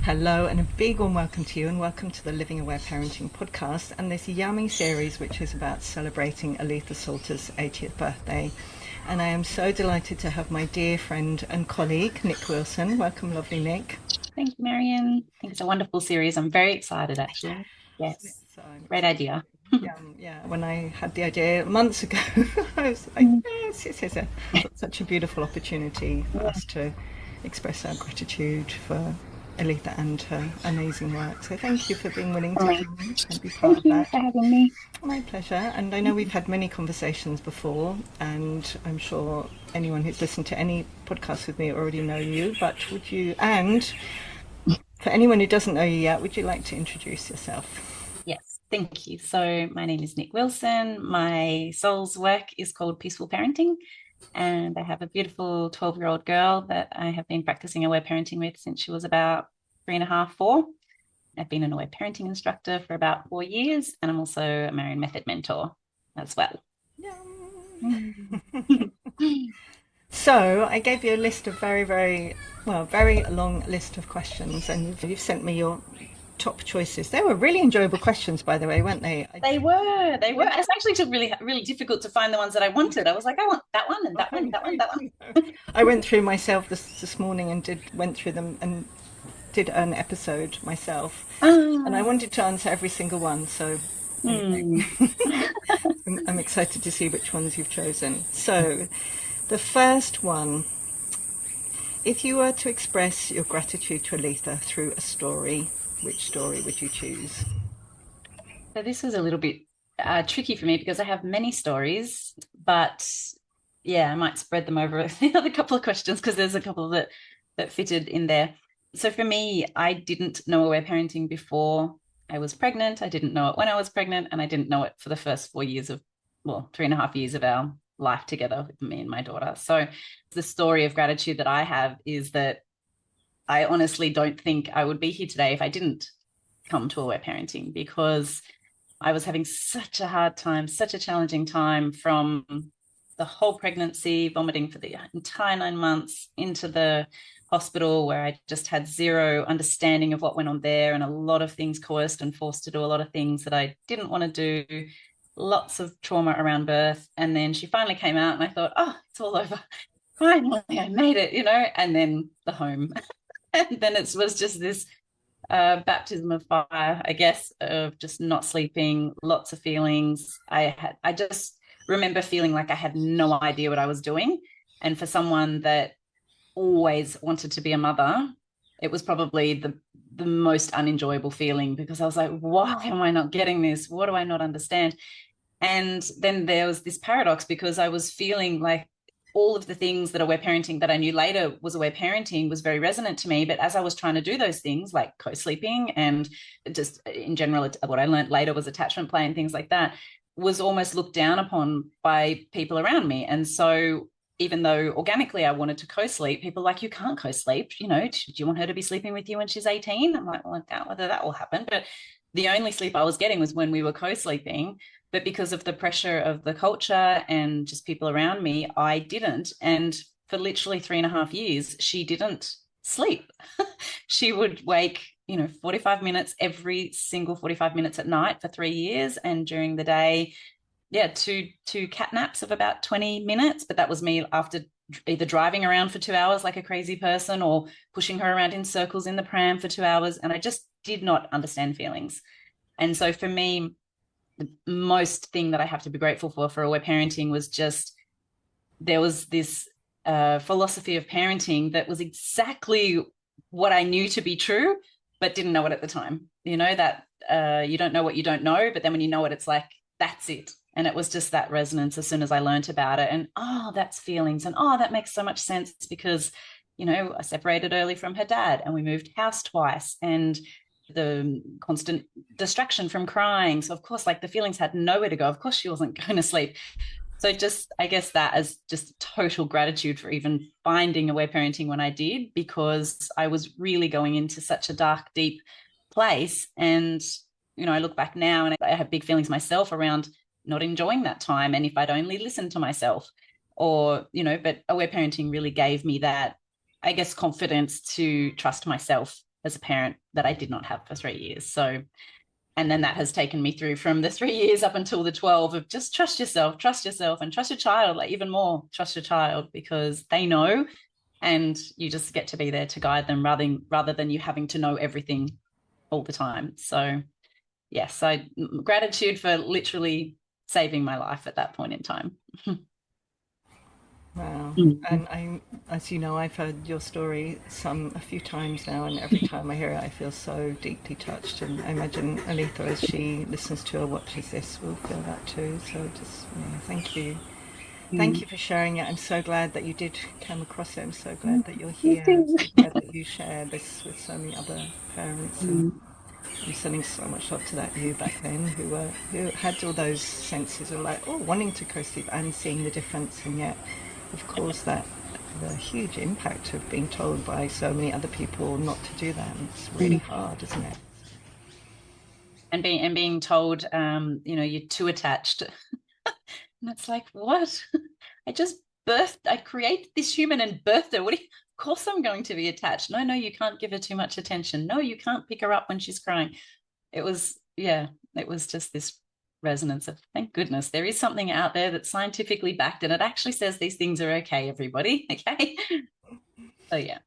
Hello, and a big warm welcome to you, and welcome to the Living Aware Parenting podcast and this yummy series, which is about celebrating Aletha Solter's 80th birthday. And I am so delighted to have my dear friend and colleague, Nic Wilson. Welcome, lovely Nic. Thank you, Marion. I think it's a wonderful series. I'm very excited, actually. Yes, So I'm great excited. idea. Yeah. When I had the idea months ago, I was like, Mm. yes. Such a beautiful opportunity for us to express our gratitude for Aletha and her amazing work. So thank you for being willing All to right. join and be part Thank of you that. for having me. My pleasure. And I know we've had many conversations before, and I'm sure anyone who's listened to any podcast with me already know you. But and for anyone who doesn't know you yet, would you like to introduce yourself? Yes, thank you. So, my name is Nic Wilson. My soul's work is called Peaceful Parenting, and I have a beautiful 12-year-old girl that I have been practicing aware parenting with since she was about three and a half, four. I've been an aware parenting instructor for about 4 years, and I'm also a Marion Method Mentor as well. Yum. Mm. So I gave you a list of very long list of questions, and you've sent me your top choices. They were really enjoyable questions, by the way, weren't they? They were. It's actually took really difficult to find the ones that I wanted. I was like, I want that one and that one, that one, that one. I went through myself this morning and did went through them and did an episode myself, and I Ah, wanted to answer every single one. So anyway, hmm. I'm excited to see which ones you've chosen. So the first one: if you were to express your gratitude to Aletha through a story, which story would you choose? So this was a little bit tricky for me because I have many stories, but yeah, I might spread them over the other couple of questions because there's a couple that fitted in there. So for me, I didn't know aware parenting before I was pregnant. I didn't know it when I was pregnant, and I didn't know it for the first 4 years of, well, 3.5 years of our life together with me and my daughter. So the story of gratitude that I have is that I honestly don't think I would be here today if I didn't come to aware parenting, because I was having such a hard time, such a challenging time from the whole pregnancy, vomiting for the entire 9 months, into the hospital where I just had zero understanding of what went on there, and a lot of things coerced and forced to do a lot of things that I didn't want to do, lots of trauma around birth. And then she finally came out, and I thought, oh, it's all over. Finally, I made it, and then the home. And then it was just this baptism of fire, I guess, of just not sleeping, lots of feelings. I just remember feeling like I had no idea what I was doing. And for someone that always wanted to be a mother, it was probably the most unenjoyable feeling, because I was like, why am I not getting this? What do I not understand? And then there was this paradox, because I was feeling like all of the things that aware parenting that I knew later was aware parenting was very resonant to me. But as I was trying to do those things like co-sleeping and just in general, what I learned later was attachment play and things like that, was almost looked down upon by people around me. And so even though organically I wanted to co-sleep, people like, you can't co-sleep, do you want her to be sleeping with you when she's 18? I'm like, well, I doubt whether that will happen. But the only sleep I was getting was when we were co-sleeping. But because of the pressure of the culture and just people around me, I didn't. And for literally 3.5 years, she didn't sleep. She would wake, 45 minutes every single 45 minutes at night for 3 years. And during the day, yeah, two cat naps of about 20 minutes. But that was me after either driving around for 2 hours like a crazy person, or pushing her around in circles in the pram for 2 hours. And I just did not understand feelings. And so for me, the most thing that I have to be grateful for aware parenting was just, there was this philosophy of parenting that was exactly what I knew to be true, but didn't know it at the time. That you don't know what you don't know, but then when you know it, it's like, that's it. And it was just that resonance as soon as I learned about it. And, oh, that's feelings. And, oh, that makes so much sense because, I separated early from her dad, and we moved house twice. And the constant distraction from crying. So of course, like, the feelings had nowhere to go. Of course, she wasn't going to sleep. So just, I guess that as just total gratitude for even finding aware parenting when I did, because I was really going into such a dark, deep place. And, I look back now and I have big feelings myself around not enjoying that time. And if I'd only listened to myself, or, but aware parenting really gave me that, I guess, confidence to trust myself as a parent that I did not have for 3 years. So, and then that has taken me through from the 3 years up until the 12 of just trust yourself, and trust your child, like even more trust your child, because they know, and you just get to be there to guide them rather than you having to know everything all the time. So yes, gratitude for literally saving my life at that point in time. Wow. Mm. And as you know, I've heard your story a few times now, and every time I hear it, I feel so deeply touched. And I imagine Aletha, as she listens to or watches this, will feel that too. So just, thank you. Thank Mm. you for sharing it. I'm so glad that you did come across it. I'm so glad that you're Me here. I'm too. so glad that you share this with so many other parents. And Mm. I'm sending so much love to that you back then, who had all those senses of like, oh, wanting to co-sleep and seeing the difference, and yet, of course, that the huge impact of being told by so many other people not to do that. It's really Mm. hard, isn't it? And being told, you're too attached. And it's like, what? I created this human and birthed her. Of course I'm going to be attached. No, you can't give her too much attention. No, you can't pick her up when she's crying. It was just this resonance of, thank goodness there is something out there that's scientifically backed, and it actually says these things are okay, everybody. Okay. So yeah.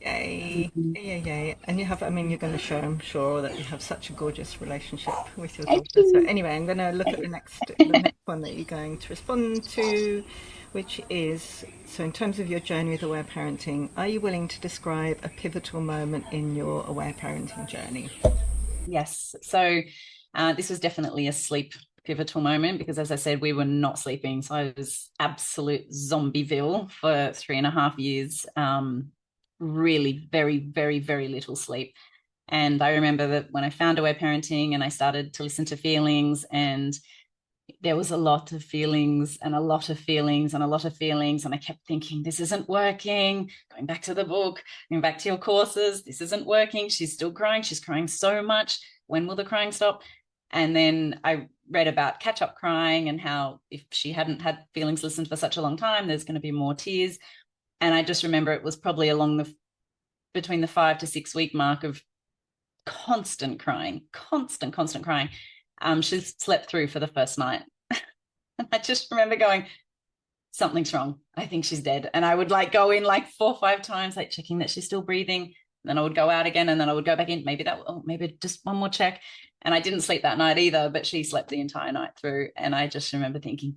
Yay. Yay, yay. And you have, I mean, you're going to show, I'm sure, that you have such a gorgeous relationship with your Thank daughter. So you. anyway, I'm going to look at the next one that you're going to respond to, which is, so in terms of your journey with aware parenting, are you willing to describe a pivotal moment in your aware parenting journey? Yes. So this was definitely a sleep pivotal moment, because as I said, we were not sleeping. So I was absolute zombieville for 3.5 years. Really very, very, very little sleep. And I remember that when I found aware parenting and I started to listen to feelings, and there was a lot of feelings and a lot of feelings and a lot of feelings. And I kept thinking, this isn't working. Going back to the book, going back to your courses, this isn't working. She's still crying. She's crying so much. When will the crying stop? And then I read about catch up crying and how if she hadn't had feelings listened for such a long time, there's going to be more tears. And I just remember it was probably between the 5 to 6 week mark of constant crying, constant crying. She slept through for the first night. And I just remember going, something's wrong. I think she's dead. And I would like go in like 4 or 5 times, like checking that she's still breathing. And then I would go out again, and then I would go back in. Maybe just one more check. And I didn't sleep that night either, but she slept the entire night through. And I just remember thinking,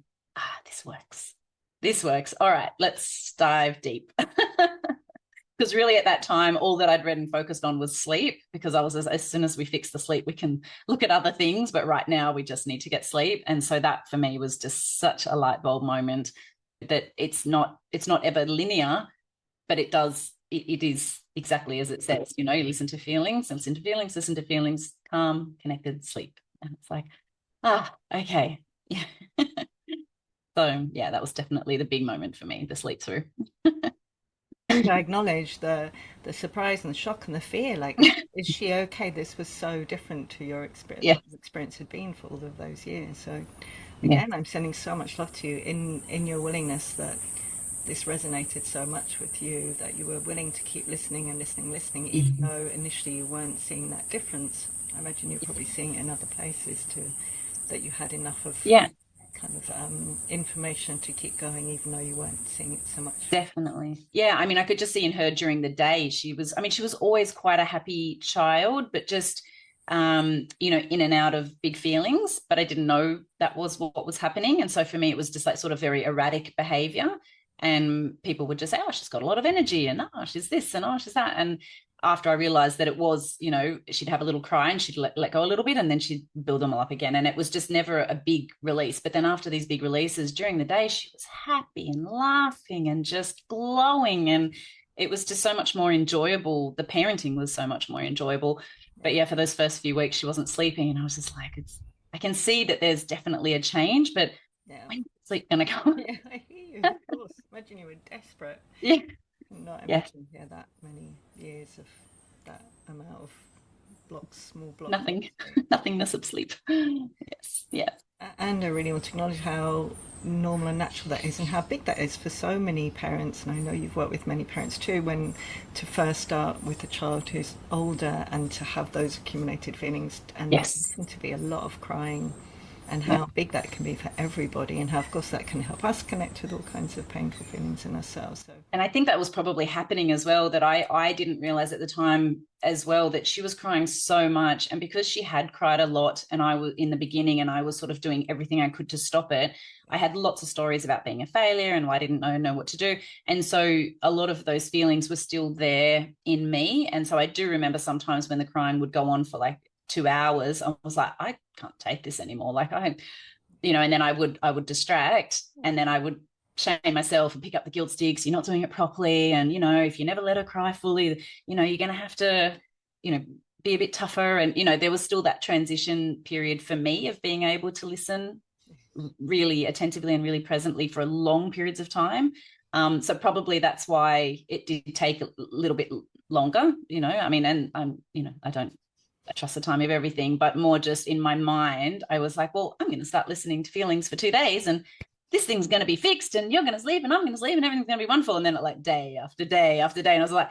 this works. This works. All right, let's dive deep. Because really at that time, all that I'd read and focused on was sleep, because I was, as soon as we fix the sleep, we can look at other things. But right now we just need to get sleep. And so that for me was just such a light bulb moment, that it's not ever linear, but it is exactly as it says. You listen to feelings, listen to feelings, calm, connected, sleep. And it's like, okay. Yeah. So yeah, that was definitely the big moment for me, the sleep through. And I acknowledge the surprise and the shock and the fear. Like, is she okay? This was so different to your experience, Yeah. what your experience had been for all of those years. So, Yeah. again, I'm sending so much love to you in your willingness, that this resonated so much with you, that you were willing to keep listening and listening, even Mm-hmm. though initially you weren't seeing that difference. I imagine you're probably seeing it in other places too, that you had enough of Yeah. kind of information to keep going, even though you weren't seeing it so much. Definitely. Yeah. I mean, I could just see in her during the day, she was always quite a happy child, but just, in and out of big feelings, but I didn't know that was what was happening. And so for me, it was just like sort of very erratic behavior. And people would just say, oh, she's got a lot of energy, and oh, she's this, and oh, she's that. And after I realized that it was, she'd have a little cry and she'd let go a little bit, and then she'd build them all up again. And it was just never a big release. But then after these big releases during the day, she was happy and laughing and just glowing. And it was just so much more enjoyable. The parenting was so much more enjoyable. But yeah, for those first few weeks, she wasn't sleeping. And I was just like, I can see that there's definitely a change, but Yeah. when's sleep going to come? Yeah, I hear you, of course. Imagine you were desperate. Yeah. Not Yeah. imagine, yeah, that many years of that amount of small blocks. Nothingness of sleep. Yes. Yeah. And I really want to acknowledge how normal and natural that is and how big that is for so many parents. And I know you've worked with many parents too, when to first start with a child who's older and to have those accumulated feelings, and there Yes. can to be a lot of crying, and Yeah. how big that can be for everybody, and how of course that can help us connect with all kinds of painful feelings in ourselves. So And I think that was probably happening as well, that I didn't realize at the time as well, that she was crying so much. And because she had cried a lot, and I was in the beginning, and I was sort of doing everything I could to stop it, I had lots of stories about being a failure and why I didn't know what to do. And so a lot of those feelings were still there in me. And so I do remember sometimes when the crying would go on for like 2 hours, I was like, I can't take this anymore. Like and then I would distract, and then I would shame myself and pick up the guilt sticks. You're not doing it properly. And, if you never let her cry fully, you're going to have to, be a bit tougher. And, there was still that transition period for me of being able to listen really attentively and really presently for long periods of time. So probably that's why it did take a little bit longer, I mean, and I trust the time of everything, but more just in my mind, I was like, well, I'm going to start listening to feelings for 2 days, and this thing's going to be fixed, and you're going to sleep, and I'm going to sleep, and everything's going to be wonderful. And then like day after day after day, and I was like,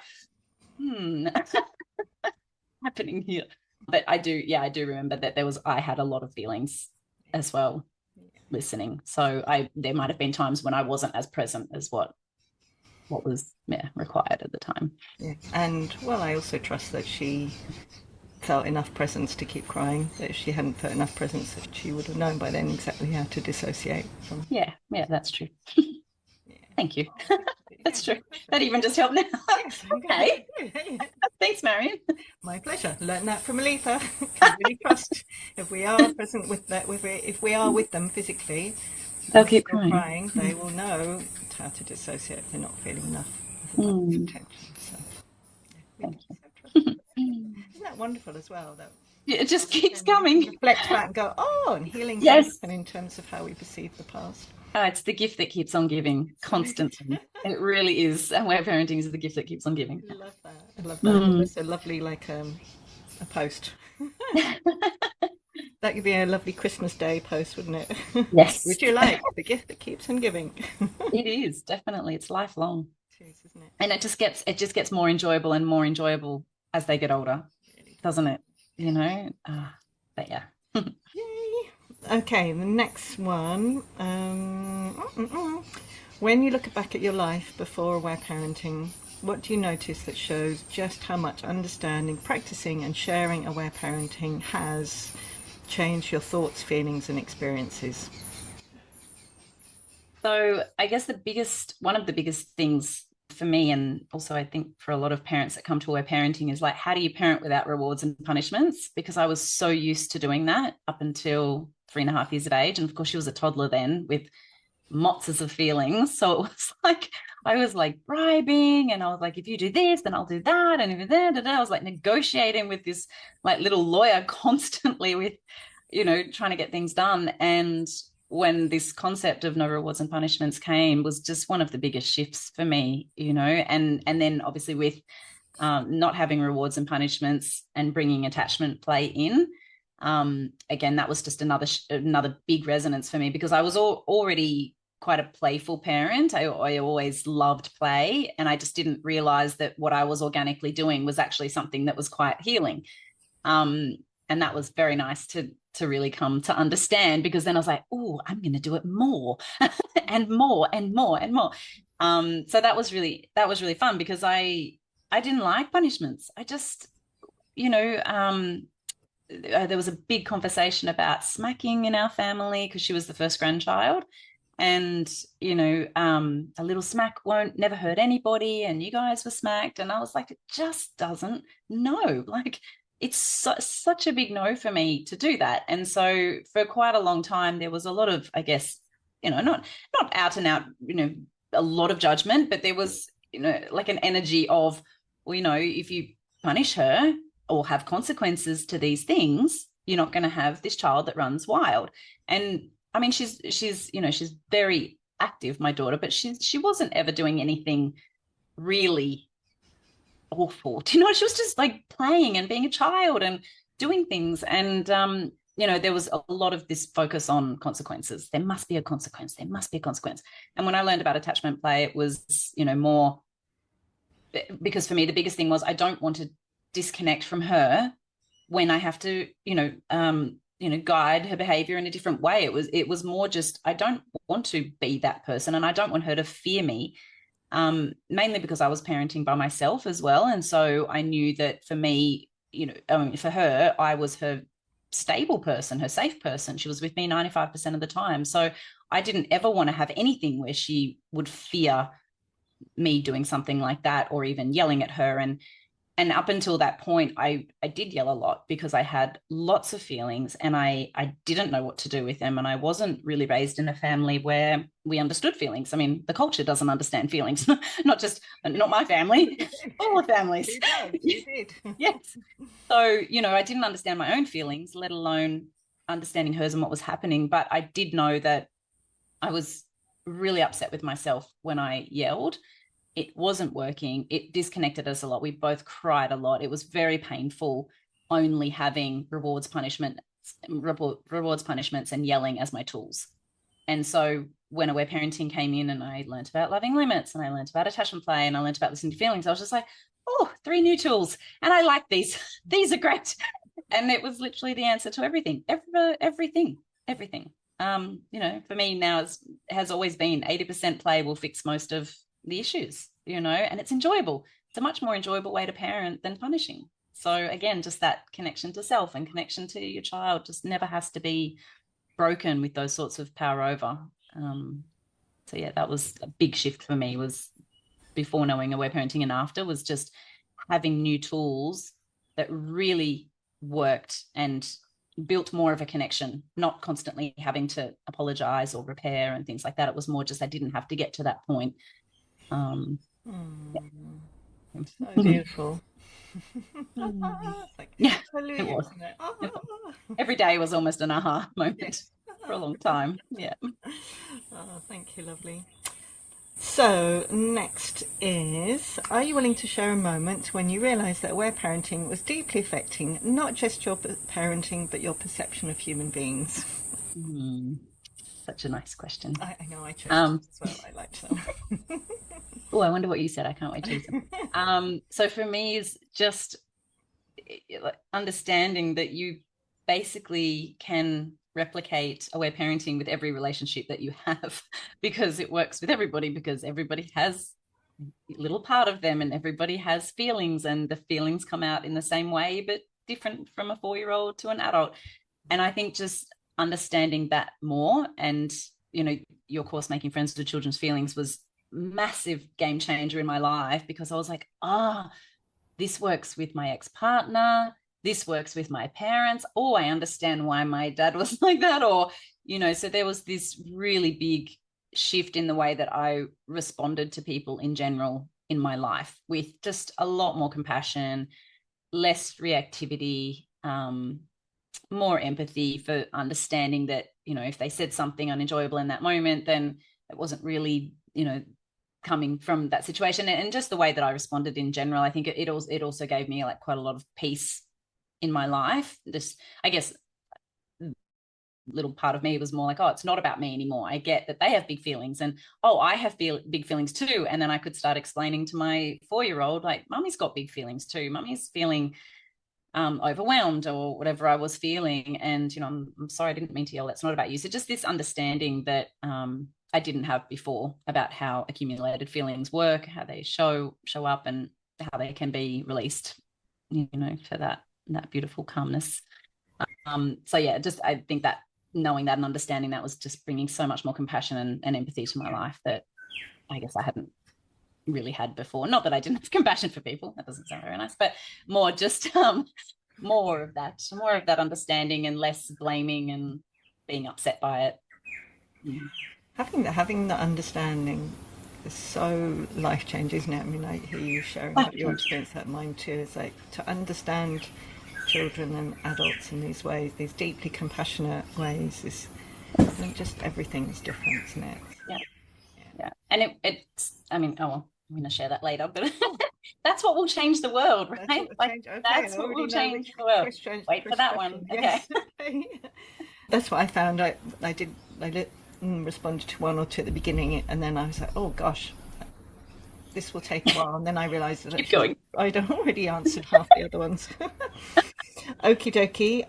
happening here. But I do remember that I had a lot of feelings as well listening. So there might have been times when I wasn't as present as what was required at the time. yeah, and well, I also trust that she felt enough presence to keep crying. That if she hadn't felt enough presence, that she would have known by then exactly how to dissociate from. Yeah, that's true. Yeah. Thank you. That's true. That even just helped now. Yes, okay. Thanks, Marion. My pleasure. Learn that from Aletha. Can really trust if we are present with that, if we are with them physically, they'll keep crying. they will know how to dissociate if they're not feeling enough attention. So, Thank you. Isn't that wonderful as well? That it just keeps coming. Reflect back and go, and healing yes. And in terms of how we perceive the past. It's the gift that keeps on giving constantly. It really is. And Aware Parenting is the gift that keeps on giving. I love that. I love that. It's a lovely, like a post. That could be a lovely Christmas Day post, wouldn't it? Yes. Would you like the gift that keeps on giving? It is, definitely. It's lifelong. It is, isn't it? And it just gets more enjoyable and more enjoyable as they get older, doesn't it? But yeah. Yay. Okay, the next one. When you look back at your life before Aware Parenting, what do you notice that shows just how much understanding, practicing and sharing Aware Parenting has changed your thoughts, feelings and experiences? So I guess one of the biggest things for me, and also I think for a lot of parents that come to Aware Parenting, is like, how do you parent without rewards and punishments? Because I was so used to doing that up until 3.5 years of age. And of course she was a toddler then with mots of feelings. So it was like, I was like bribing, and I was like, if you do this, then I'll do that. And if I was like negotiating with this like little lawyer constantly with, trying to get things done. And when this concept of no rewards and punishments came, was just one of the biggest shifts for me, and then obviously with not having rewards and punishments and bringing attachment play in, again, that was just another big resonance for me, because I was already quite a playful parent. I always loved play, and I just didn't realize that what I was organically doing was actually something that was quite healing. And that was very nice to really come to understand, because then I was like, oh, I'm going to do it more and more and more and more. So that was really fun, because I didn't like punishments. I just, there was a big conversation about smacking in our family, because she was the first grandchild. And, a little smack never hurt anybody, and you guys were smacked. And I was like, it just doesn't, no, like, it's such a big no for me to do that. And so for quite a long time, there was a lot of, I guess, not out and out, a lot of judgment, but there was, like an energy of, well, if you punish her or have consequences to these things, you're not going to have this child that runs wild. And I mean, she's very active, my daughter, but she wasn't ever doing anything really awful. She was just like playing and being a child and doing things. And there was a lot of this focus on consequences. There must be a consequence. There must be a consequence. And when I learned about attachment play, it was, more, because for me, the biggest thing was I don't want to disconnect from her when I have to, guide her behavior in a different way. It was more just, I don't want to be that person, and I don't want her to fear me, mainly because I was parenting by myself as well. And so I knew that for me, for her, I was her stable person, her safe person. She was with me 95% of the time. So I didn't ever want to have anything where she would fear me doing something like that, or even yelling at her. And up until that point, I did yell a lot because I had lots of feelings, and I didn't know what to do with them. And I wasn't really raised in a family where we understood feelings. I mean, the culture doesn't understand feelings, not my family, all the families. You did. Yes. So, I didn't understand my own feelings, let alone understanding hers and what was happening. But I did know that I was really upset with myself when I yelled. It wasn't working. It disconnected us a lot. We both cried a lot. It was very painful only having rewards, punishments, and yelling as my tools. And so when aware parenting came in, and I learned about loving limits, and I learned about attachment play, and I learned about listening to feelings, I was just like, oh, 3 new tools. And I like these. These are great. And it was literally the answer to everything. Everything. For me now, it has always been 80% play will fix most of the issues, and it's enjoyable. It's a much more enjoyable way to parent than punishing. So again, just that connection to self and connection to your child just never has to be broken with those sorts of power over. So yeah, that was a big shift for me, was before knowing aware parenting and after, was just having new tools that really worked and built more of a connection, not constantly having to apologize or repair and things like that. It was more just I didn't have to get to that point. So beautiful. Yeah, it was. Every day was almost an aha moment for a long time. Yeah. Oh, thank you, lovely. So next is, are you willing to share a moment when you realised that aware parenting was deeply affecting not just your parenting, but your perception of human beings? Such a nice question. I know, I chose as well. I liked them. Oh, I wonder what you said. I can't wait to listen. So for me, is just understanding that you basically can replicate aware parenting with every relationship that you have, because it works with everybody, because everybody has a little part of them, and everybody has feelings, and the feelings come out in the same way, but different from a 4-year-old to an adult. And I think just understanding that more, and your course Making Friends with Children's Feelings was massive game changer in my life, because I was like, this works with my ex-partner, this works with my parents, I understand why my dad was like that, or so there was this really big shift in the way that I responded to people in general in my life, with just a lot more compassion, less reactivity, more empathy, for understanding that if they said something unenjoyable in that moment, then it wasn't really coming from that situation. And just the way that I responded in general, I think it also gave me quite a lot of peace in my life. Just, I guess, little part of me was more like, it's not about me anymore. I get that they have big feelings, and I have big feelings too. And then I could start explaining to my 4-year-old, like, Mummy's got big feelings too. Mummy's feeling overwhelmed, or whatever I was feeling. And I'm sorry, I didn't mean to yell. That's not about you. So just this understanding that I didn't have before about how accumulated feelings work, how they show up, and how they can be released, for that beautiful calmness. So yeah, just I think that knowing that and understanding that was just bringing so much more compassion and empathy to my life that I guess I hadn't really had before. Not that I didn't have compassion for people, that doesn't sound very nice, but more just more of that understanding, and less blaming and being upset by it. Having that understanding is so life-changing, isn't it? I mean, I hear you sharing about your experience, that mine too, is like to understand children and adults in these ways, these deeply compassionate ways, is, I think, just everything's different, isn't it? Yeah. And it's, I mean, I'm going to share that later, but That's what will change the world, That's right? what will Like change. Okay, I that's what already will know change which the world. question. Wait for that one. Okay. Yes. That's what I found. I responded to one or two at the beginning, and then I was like, oh gosh, this will take a while. And then I realised that Keep actually going. I'd already answered half the other ones. Okie dokie.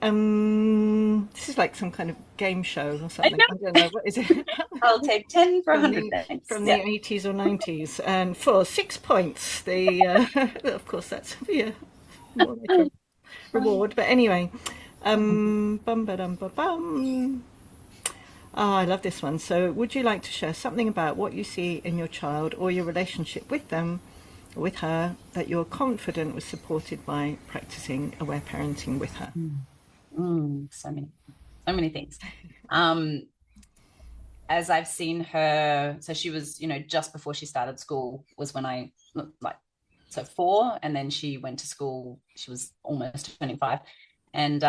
This is like some kind of game show or I something. I know. don't know. What is it? I'll take 10 for from 100. the Thanks. from the Yeah. 80s or 90s, and for 6 points. The of course that's more like a reward. But anyway, bum ba dum ba bum. Ah, I love this one. So, would you like to share something about what you see in your child or your relationship with them, with her, that you're confident was supported by practicing aware parenting with her? So many things. Um, as I've seen her, so she was, just before she started school was when I like, so 4, and then she went to school. She was almost 25, and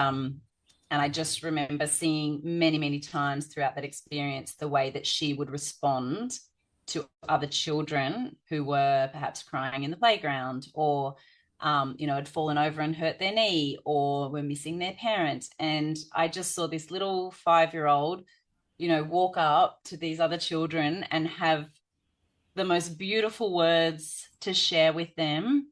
I just remember seeing many, many times throughout that experience the way that she would respond to other children who were perhaps crying in the playground, or had fallen over and hurt their knee, or were missing their parents. And I just saw this little 5-year-old walk up to these other children and have the most beautiful words to share with them.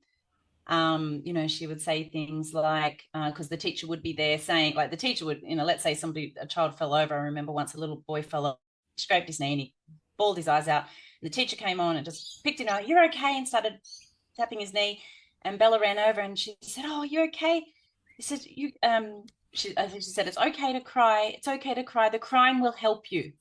She would say things like, because the teacher would be there saying, like, the teacher would, let's say a child fell over. I remember once a little boy fell over, scraped his knee, and he bawled his eyes out. And the teacher came on and just picked him up, "You're okay," and started tapping his knee. And Bella ran over and she said, "Oh, you're okay." He said, I think she said, "It's okay to cry. It's okay to cry. The crying will help you."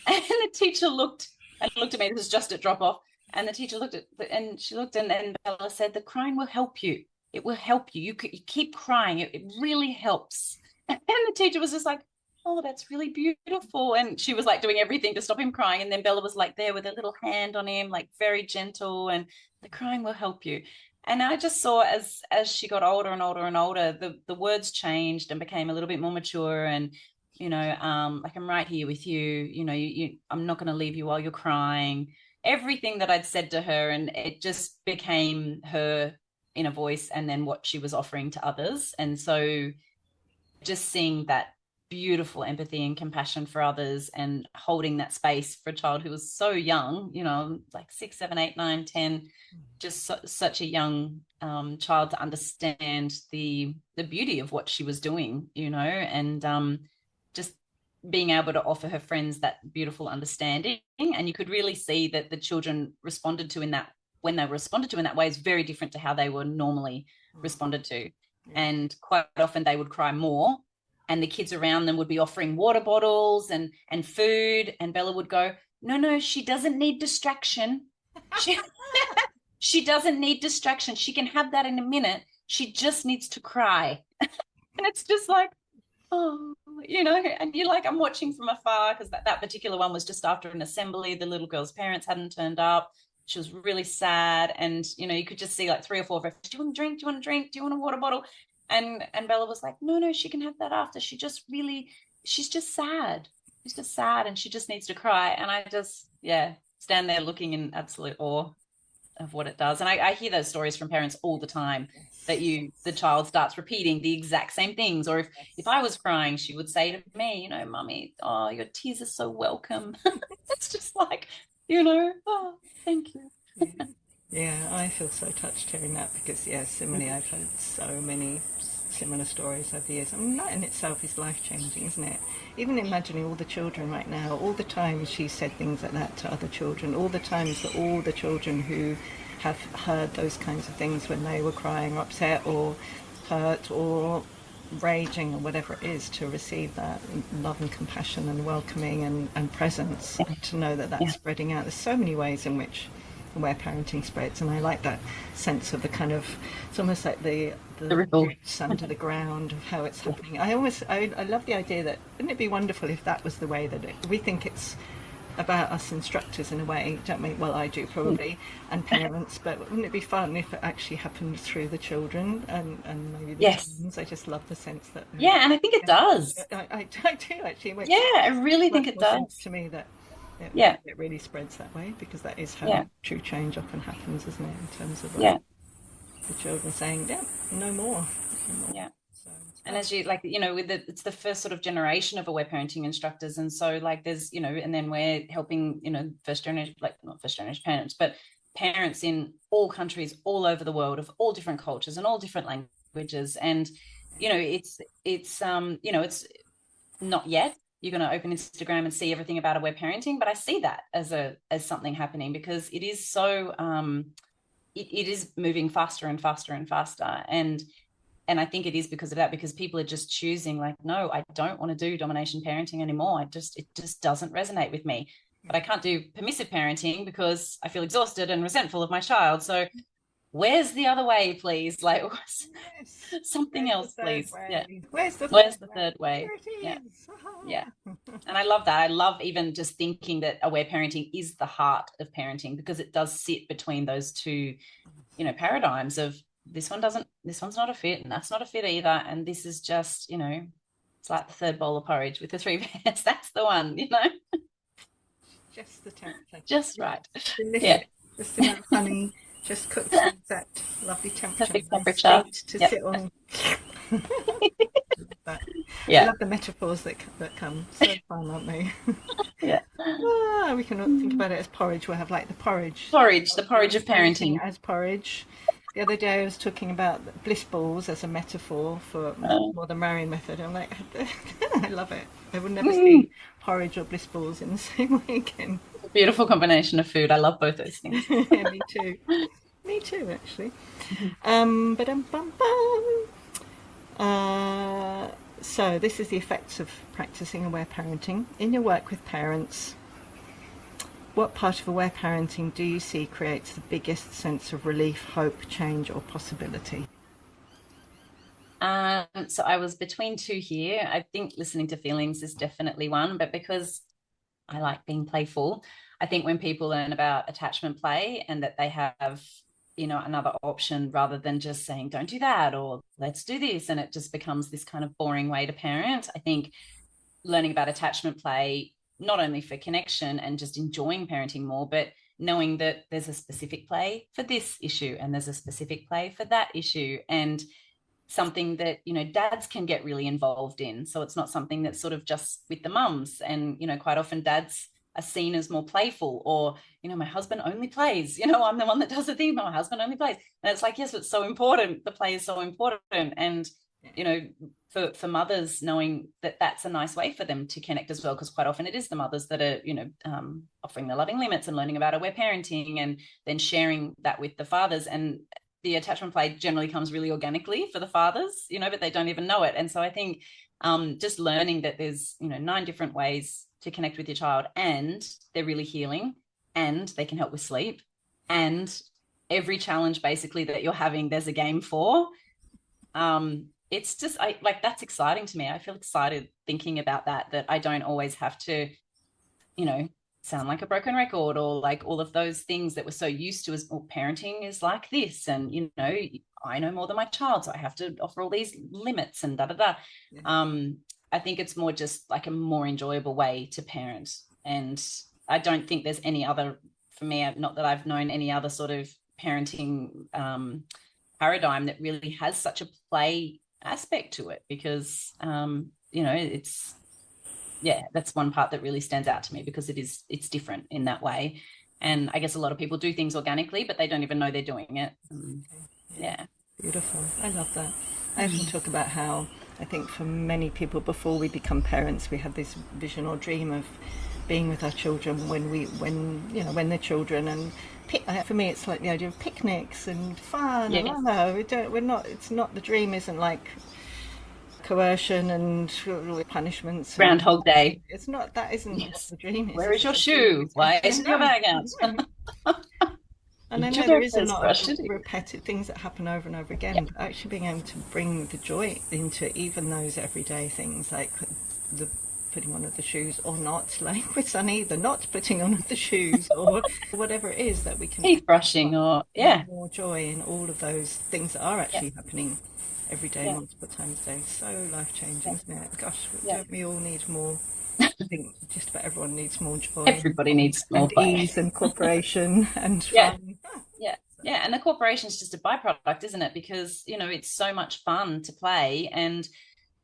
And the teacher looked at me. This was just at drop off. And the teacher looked and she looked, and Bella said, "The crying will help you. It will help you. You keep crying. It really helps." And the teacher was just like, "Oh, that's really beautiful." And she was like doing everything to stop him crying. And then Bella was like there with a little hand on him, like very gentle, and "The crying will help you." And I just saw as she got older and older and older, the words changed and became a little bit more mature. And like, "I'm right here with you. I'm not going to leave you while you're crying." Everything that I'd said to her, and it just became her inner voice, and then what she was offering to others. And so just seeing that beautiful empathy and compassion for others, and holding that space for a child who was so young, like 6, 7, 8, 9, 10, just such a young child, to understand the beauty of what she was doing, and just being able to offer her friends that beautiful understanding. And you could really see that the children responded to in that when they were responded to in that way is very different to how they were normally responded to. And quite often they would cry more, and the kids around them would be offering water bottles and food, and Bella would go, "No, she doesn't need distraction. She doesn't need distraction. She can have that in a minute. She just needs to cry." And it's just like, oh, and you're like, I'm watching from afar, because that particular one was just after an assembly. The little girl's parents hadn't turned up. She was really sad. And, you could just see like 3 or 4 of her, "Do you want a drink? Do you want a drink? Do you want a water bottle?" And Bella was like, "No, she can have that after. She's just sad. She's just sad, and she just needs to cry." And I just, stand there looking in absolute awe of what it does. And I hear those stories from parents all the time, that the child starts repeating the exact same things. Or if I was crying, she would say to me, "Mummy, oh, your tears are so welcome." It's just like, oh, thank you. Yeah, I feel so touched hearing that, because, similarly, I've heard so many similar stories over the years. I mean, that in itself is life-changing, isn't it? Even imagining all the children right now, all the times she said things like that to other children, all the times that all the children who have heard those kinds of things when they were crying or upset or hurt or raging or whatever it is, to receive that love and compassion and welcoming and presence, to know that that's spreading out. There's so many ways in which where parenting spreads, and I like that sense of the kind of, it's almost like the ripple roots under the ground of how it's happening. I love the idea that, wouldn't it be wonderful if that was the way that we think it's about us instructors in a way, don't we? Well, I do probably, and parents, but wouldn't it be fun if it actually happened through the children and maybe the teens? I just love the sense that and I think it does. I do actually. I really think it does to me that it really spreads that way, because that is how true change often happens, isn't it, in terms of the children saying, yeah, no more. Yeah. So, and as you, like, you know, it's the first sort of generation of aware parenting instructors, and so, like, there's, you know, and then we're helping, you know, first generation, like, not first generation parents, but parents in all countries all over the world, of all different cultures and all different languages. And you know, it's you know, it's not yet you're going to open Instagram and see everything about aware parenting, but I see that as something happening, because it is so it is moving faster and faster and faster. And I think it is because of that, because people are just choosing, like, no, I don't want to do domination parenting anymore. It just doesn't resonate with me. But I can't do permissive parenting because I feel exhausted and resentful of my child. So where's the other way, please? Like, yes. something Where's else, please. way? Yeah. Where's the third way? Here it Yeah. is. Yeah. And I love that. I love even just thinking that aware parenting is the heart of parenting, because it does sit between those two, you know, paradigms of this one's not a fit, and that's not a fit either. And this is just, you know, it's like the third bowl of porridge with the three bears. That's the one, you know. Just the temperature. Just right. Delicious. Yeah. Just enough honey, just cooked to that lovely temperature. Perfect temperature. To sit on. Yeah. I love the metaphors that come. So fun, aren't they? Yeah. We can think about it as porridge. We'll have like the porridge. The porridge of parenting. As porridge. The other day I was talking about bliss balls as a metaphor for more the Marion Method. I'm like, I love it. I would never see porridge or bliss balls in the same way again. Beautiful combination of food. I love both those things. Yeah, me too. Me too, actually. So this is the effects of practicing aware parenting. In your work with parents, what part of aware parenting do you see creates the biggest sense of relief, hope, change, or possibility? So I was between two here. I think listening to feelings is definitely one, but because I like being playful, I think when people learn about attachment play and that they have, you know, another option rather than just saying, don't do that, or let's do this, and it just becomes this kind of boring way to parent. I think learning about attachment play, not only for connection and just enjoying parenting more, but knowing that there's a specific play for this issue and there's a specific play for that issue, and something that, you know, dads can get really involved in. So it's not something that's sort of just with the mums. And, you know, quite often dads are seen as more playful, or, you know, my husband only plays, you know, I'm the one that does the thing, but my husband only plays. And it's like, yes, it's so important. The play is so important. And, you know, for mothers, knowing that that's a nice way for them to connect as well, because quite often it is the mothers that are, you know, offering the loving limits and learning about aware parenting, and then sharing that with the fathers. And the attachment play generally comes really organically for the fathers, you know, but they don't even know it. And so I think just learning that there's, you know, 9 different ways to connect with your child, and they're really healing, and they can help with sleep, and every challenge basically that you're having, there's a game for. It's just, that's exciting to me. I feel excited thinking about that I don't always have to, you know, sound like a broken record, or like all of those things that we're so used to as, oh, parenting is like this, and, you know, I know more than my child, so I have to offer all these limits and Yeah. I think it's more just like a more enjoyable way to parent. And I don't think there's any other, for me, not that I've known any other sort of parenting paradigm that really has such a play aspect to it, because, you know, it's, yeah, that's one part that really stands out to me, because it's different in that way. And I guess a lot of people do things organically, but they don't even know they're doing it. Yeah. Beautiful. I love that. I often talk about how I think for many people, before we become parents, we have this vision or dream of being with our children when they're children, and for me it's like the idea of picnics and fun. Yes. And it's not, the dream isn't like coercion and punishments. Groundhog Day. It's not, that isn't Yes. what the dream is. Where is your shoe? Why isn't your bag out? And I know there is a lot of repetitive things that happen over and over again, but actually being able to bring the joy into even those everyday things, like the putting on of the shoes or not, like with Sunny, the not putting on of the shoes, or whatever it is that we can teeth brushing, or more joy in all of those things that are actually happening every day, multiple times a day. So life-changing, isn't it? Gosh, don't we all need more? I think just about everyone needs more joy. Everybody needs more and ease and cooperation and fun. Yeah. Yeah, and the corporation's just a byproduct, isn't it? Because, you know, it's so much fun to play and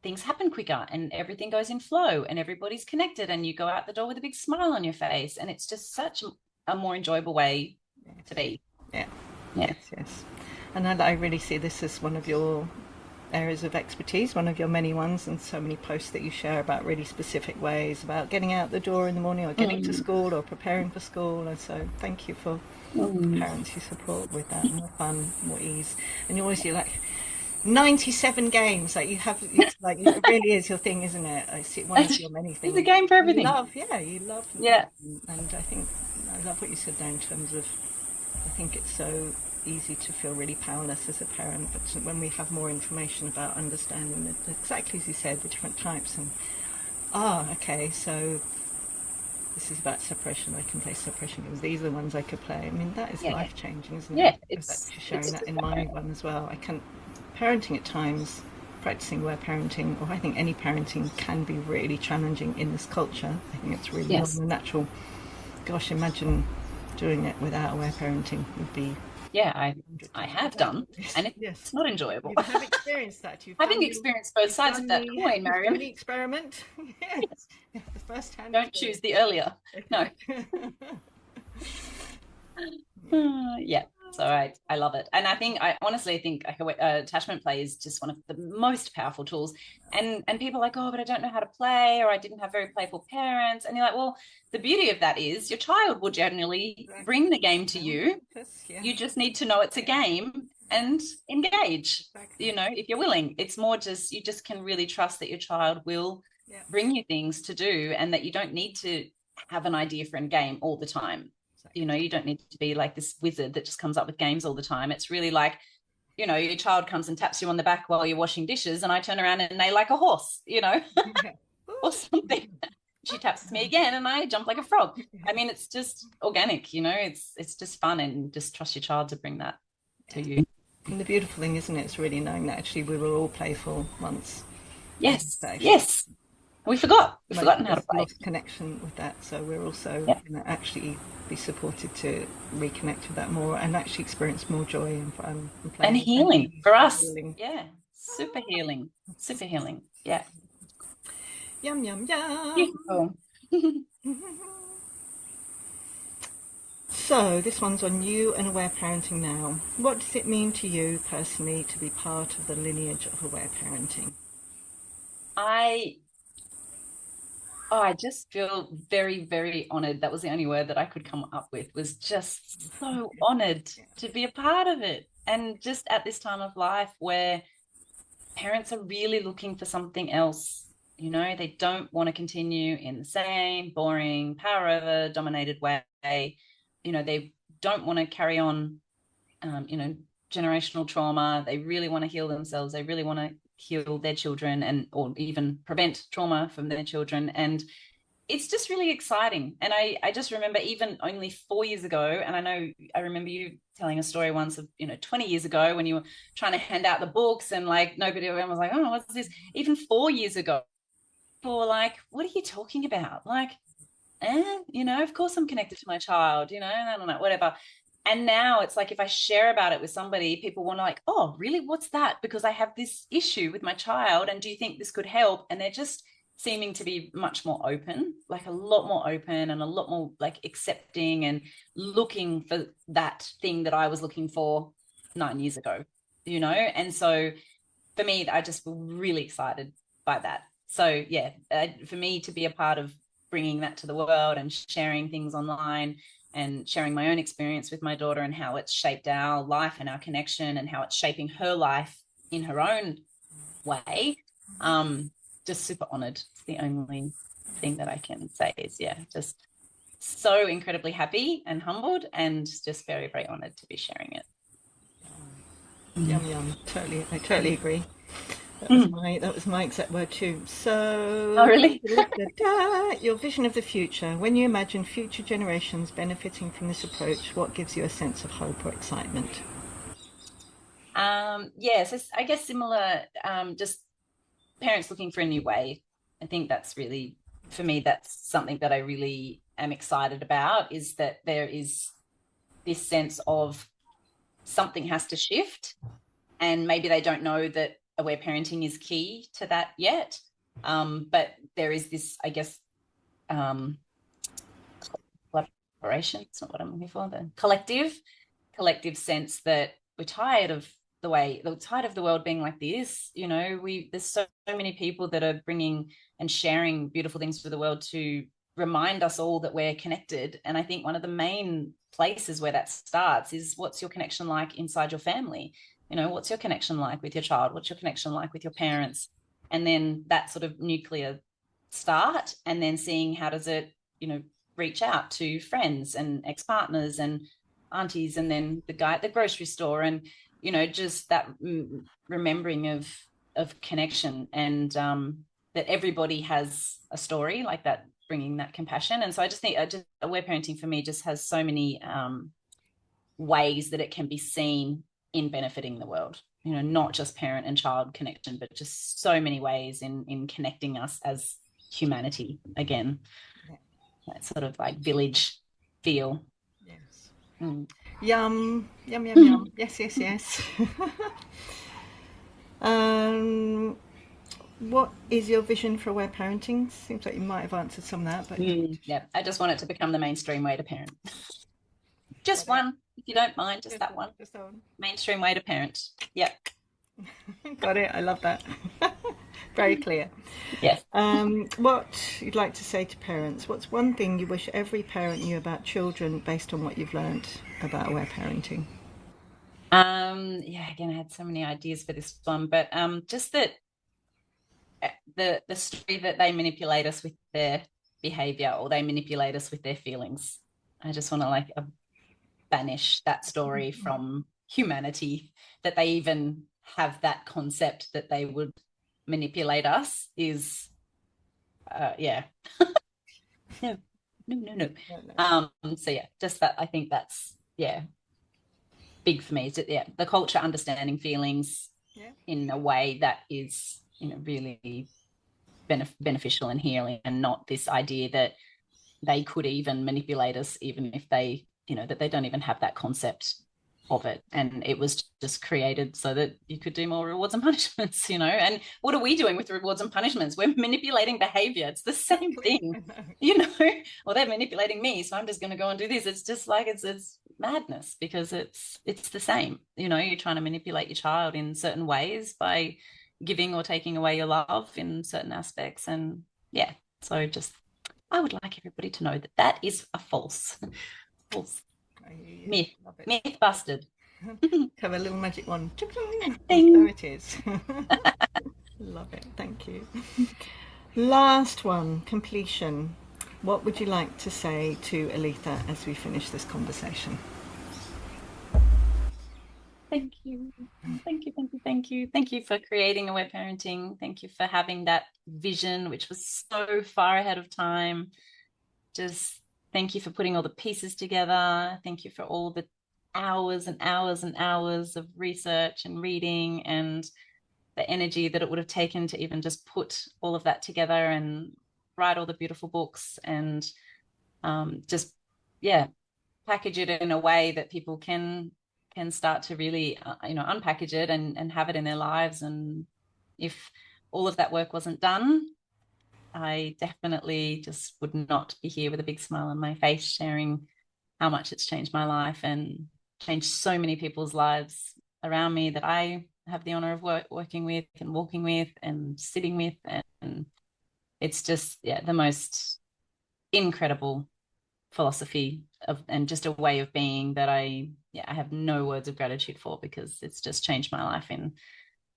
things happen quicker and everything goes in flow and everybody's connected and you go out the door with a big smile on your face. And it's just such a more enjoyable way to be. Yeah. Yeah. Yes. And I really see this as one of your areas of expertise, one of your many ones, and so many posts that you share about really specific ways about getting out the door in the morning or getting to school or preparing for school. And so thank you for parents you support with that. More fun, more ease. And you're like 97 games, like you have, it's like it really is your thing, isn't it? I see one of your many things. It's a game for everything. You love. Yeah. And I love what you said there in terms of, I think it's so easy to feel really powerless as a parent, but when we have more information about understanding exactly as you said, the different types, and okay, so this is about separation, I can play separation games, these are the ones I could play. I mean, that is life changing, isn't it? Yeah, it's showing that in my one as well. I can parenting at times, practicing aware parenting, or I think any parenting can be really challenging in this culture. I think it's really not the natural. Gosh, imagine doing it without aware parenting would be. Yeah, I have done, and it's not enjoyable. You have experienced that. Having experienced both sides of that coin, Marion. The experiment. Yes. The first hand. Don't choose the earlier. No. Yeah. So I love it. And I honestly think attachment play is just one of the most powerful tools. And people are like, oh, but I don't know how to play, or I didn't have very playful parents. And you're like, well, the beauty of that is your child will generally bring the game to you. You just need to know it's a game and engage. You know, if you're willing. It's more just, you just can really trust that your child will bring you things to do, and that you don't need to have an idea for a game all the time. You know, you don't need to be like this wizard that just comes up with games all the time. It's really like, you know, your child comes and taps you on the back while you're washing dishes, and I turn around and neigh like a horse, you know, or something. She taps me again and I jump like a frog. I mean, it's just organic, you know, it's just fun, and just trust your child to bring that to you. And the beautiful thing, isn't it, it's really knowing that actually we were all playful once. Yes. Yes. We've forgotten how to play. Lost connection with that, so we're also going to actually be supported to reconnect with that more and actually experience more joy and fun and healing for us. Yeah, super healing. Yeah. Yum yum yum. Beautiful. So this one's on you and aware parenting now. What does it mean to you personally to be part of the lineage of aware parenting? I just feel very, very honoured. That was the only word that I could come up with, was just so honoured to be a part of it. And just at this time of life where parents are really looking for something else, you know, they don't want to continue in the same boring, power over dominated way. You know, they don't want to carry on, you know, generational trauma. They really want to heal themselves. They really want to heal their children, or even prevent trauma from their children. And it's just really exciting. And I just remember even only 4 years ago, and I remember you telling a story once of, you know, 20 years ago when you were trying to hand out the books and like everyone was like, oh, what's this? Even 4 years ago, people were like, what are you talking about? Like, you know, of course I'm connected to my child, you know, I don't know, whatever. And now it's like, if I share about it with somebody, people want to like, oh, really? What's that? Because I have this issue with my child. And do you think this could help? And they're just seeming to be much more open, like a lot more open and a lot more like accepting and looking for that thing that I was looking for 9 years ago, you know? And so for me, I just feel really excited by that. So yeah, for me to be a part of bringing that to the world and sharing things online and sharing my own experience with my daughter and how it's shaped our life and our connection and how it's shaping her life in her own way. Just super honored. It's the only thing that I can say is, just so incredibly happy and humbled and just very, very honored to be sharing it. Yum, yum. I totally agree. That was my exact word too. So, oh, really? Your vision of the future. When you imagine future generations benefiting from this approach, what gives you a sense of hope or excitement? Yes, I guess similar. Just parents looking for a new way. I think that's really, for me, that's something that I really am excited about, is that there is this sense of something has to shift, and maybe they don't know that aware parenting is key to that yet. But there is this, I guess, collaboration, it's not what I'm looking for, the collective sense that we're tired of the world being like this. You know, there's so many people that are bringing and sharing beautiful things for the world to remind us all that we're connected. And I think one of the main places where that starts is, what's your connection like inside your family? You know, what's your connection like with your child? What's your connection like with your parents? And then that sort of nuclear start, and then seeing how does it, you know, reach out to friends and ex-partners and aunties, and then the guy at the grocery store, and, you know, just that remembering of connection, and that everybody has a story like that, bringing that compassion. And so I just think aware parenting for me just has so many ways that it can be seen in benefiting the world, you know, not just parent and child connection, but just so many ways in connecting us as humanity again. Yeah. That sort of like village feel. Yes. Yum, yum, yum, yum. Yes, yes, yes. What is your vision for aware parenting? Seems like you might have answered some of that, but yeah, I just want it to become the mainstream way to parent. Just one, if you don't mind, just that one. Just one. Mainstream way to parent. Yep. Got it. I love that. Very clear. Yes. What you'd like to say to parents? What's one thing you wish every parent knew about children based on what you've learned about aware parenting? Yeah, again, I had so many ideas for this one, but just that the story that they manipulate us with their behavior, or they manipulate us with their feelings. I just want to like banish that story from humanity, that they even have that concept that they would manipulate us is yeah. No. So yeah, just that, I think that's big for me. Yeah, the culture understanding feelings in a way that is, you know, really beneficial and healing, and not this idea that they could even manipulate us, even if they, you know, that they don't even have that concept of it, and it was just created so that you could do more rewards and punishments, you know. And what are we doing with rewards and punishments? We're manipulating behavior. It's the same thing, you know. Well, they're manipulating me, so I'm just going to go and do this. It's just like it's madness, because it's the same, you know. You're trying to manipulate your child in certain ways by giving or taking away your love in certain aspects. And yeah, so just I would like everybody to know that that is a false myth busted. Have a little magic wand. There it is. Love it. Thank you. Last one, completion. What would you like to say to Aletha as we finish this conversation? Thank you. Thank you for creating aware parenting. Thank you for having that vision, which was so far ahead of time. Just thank you for putting all the pieces together. Thank you for all the hours and hours and hours of research and reading, and the energy that it would have taken to even just put all of that together and write all the beautiful books, and just package it in a way that people can start to really unpackage it and have it in their lives. And if all of that work wasn't done, I definitely just would not be here with a big smile on my face sharing how much it's changed my life and changed so many people's lives around me that I have the honor of working with and walking with and sitting with. And it's just the most incredible philosophy and just a way of being that I have no words of gratitude for, because it's just changed my life in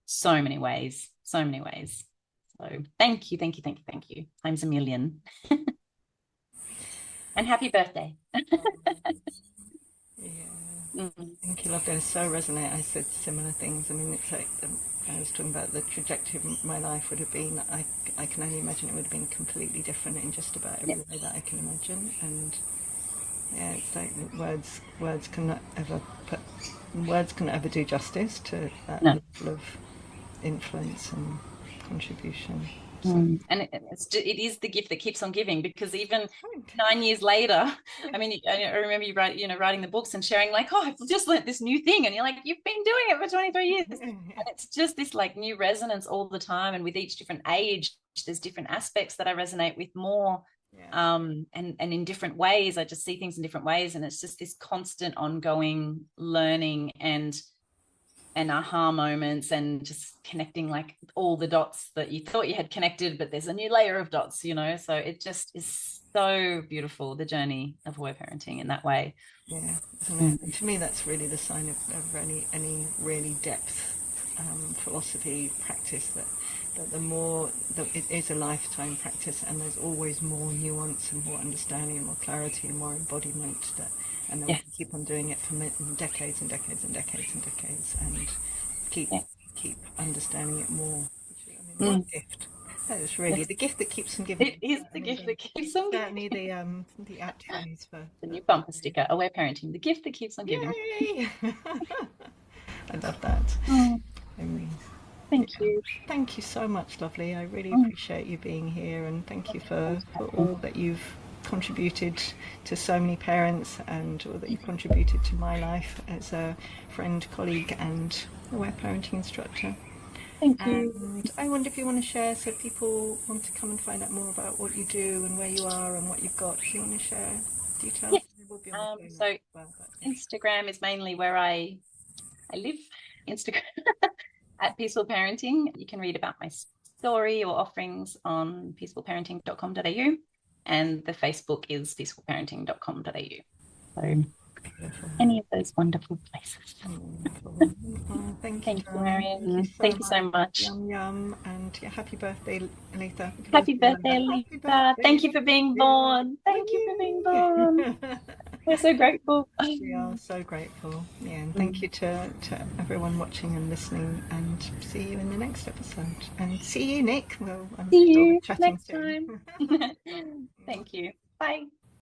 so many ways. So thank you times a million. And happy birthday. Thank you, love. I so resonate. I said similar things. I mean, it's like I was talking about the trajectory of my life would have been, I can only imagine it would have been completely different in just about every way that I can imagine. And it's like words cannot ever do justice to that level of influence and contribution. And it is the gift that keeps on giving, because even 9 years later, I mean, I remember you writing the books and sharing like, oh, I've just learned this new thing, and you're like, you've been doing it for 23 years, and it's just this like new resonance all the time. And with each different age, there's different aspects that I resonate with more. And in different ways, I just see things in different ways, and it's just this constant ongoing learning and aha moments, and just connecting like all the dots that you thought you had connected, but there's a new layer of dots, so it just is so beautiful, the journey of aware parenting in that way. And to me that's really the sign of any really depth philosophy practice, that the more that it is a lifetime practice, and there's always more nuance and more understanding and more clarity and more embodiment, and then we can keep on doing it for decades and decades and decades and decades, and keep understanding it more. What a gift! That is really the gift that keeps on giving. It is the gift that keeps on giving. Certainly the activities for the new bumper sticker: aware parenting, the gift that keeps on giving. Yay! I love that. Thank you. Thank you so much, lovely. I really appreciate you being here, and thank you for all that you've contributed to so many parents, and all that you've contributed to my life as a friend, colleague, and aware parenting instructor. Thank you. And I wonder if you want to share, so people want to come and find out more about what you do and where you are and what you've got. Do you want to share details? Yes. So Instagram is mainly where I live. Instagram at Peaceful Parenting. You can read about my story or offerings on peacefulparenting.com.au, and the Facebook is peacefulparenting.com.au. So any of those wonderful places. Thank you, Marion. Thank you so much. Yum yum, and happy birthday, Aletha. Happy birthday, Aletha. Thank you for being born. Thank you for being born. We're so grateful. We are so grateful. And thank you to everyone watching and listening, and see you in the next episode. And see you, Nic. See you next time. Thank you. Bye.